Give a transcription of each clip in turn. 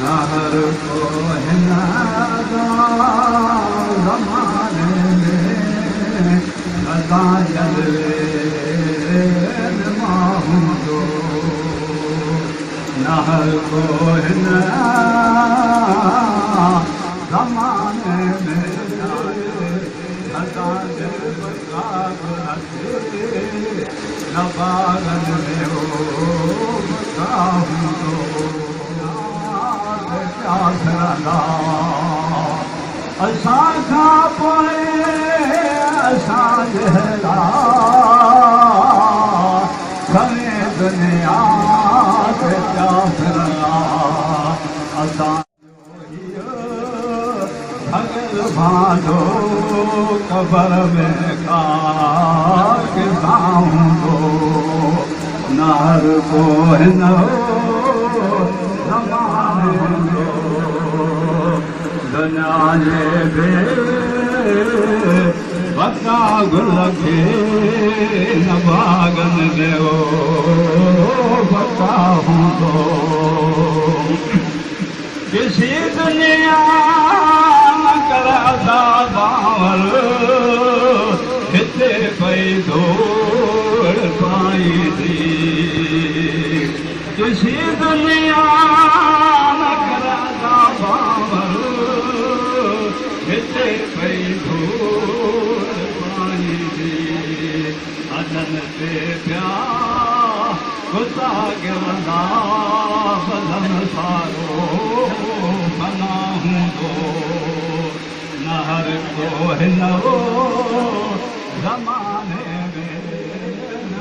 हर को हिन ज़माने में अदा जलवे माहूंदो न हर को हिन ज़माने में अदा जलवे न बागन में हो हूंदो असां खां पोइ असां जहिड़ा घणे दुनिया ते पिया फिरंदा असां भॻल भांडो क़बर में का किथां हूंदो न हर को हिन दुनिया जे बे वका गुल खे न बागन में हो वका हूंदो किसी दुनिया न कर बावर हिते पई दौड़ पाई थी किसी दुनिया न कर बावर हिते पई दौड़ पाई थी अदन ते पिया गुस्सा गिरंदा बदन सारो मना हूंदो न हर को हिन ज़माने में न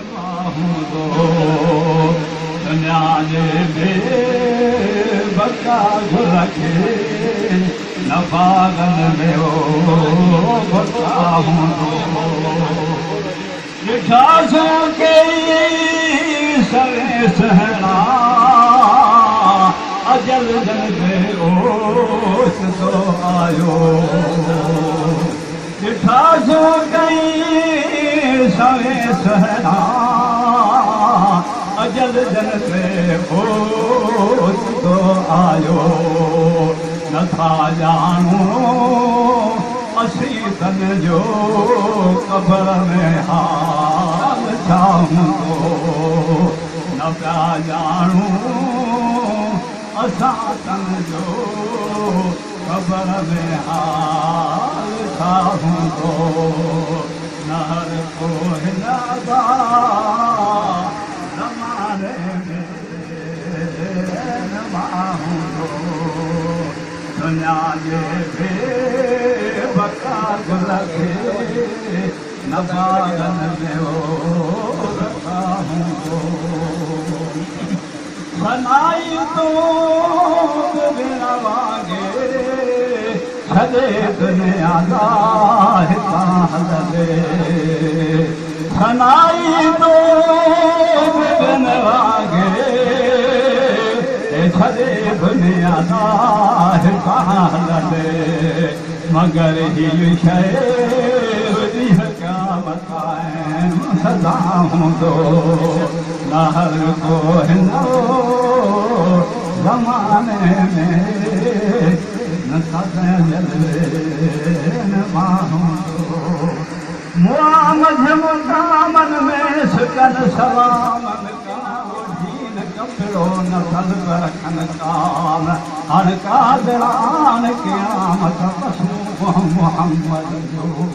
हूंदो दुनिया जे बका गुल खे न बागन में हो बका हूंदो ॾिठा सो कई सवे सहणा अजल जल्दे ओस तो आयो ॾिठा सो कई सवे सहणा अजल जल्दे ओस तो आयो नथा ॼाणो असीं तन जो क़बर में हाल छा हूंदो न पिया ॼाणूं असां तन जो क़बर में हाल छा हूंदो न हर को हिन ज़माने में न हूंदो दुनिया जे बका गुल खे न बागन में हो बका हूंदो सनाई तो बिन वागे छॾे दुनिया हितां हलंदे सनाई तो बिन वागे छॾे दुनिया हितां हलंदे मगर हीअ शइ क़यामत सदा हूंदो न हर को हिन ज़माने में न सदा जलवे न हूंदो मुक़ामन में सुकन सलामन कपिड़ो न सलब रखन कान हाणे कादरान क़यामत मोहम्मद जो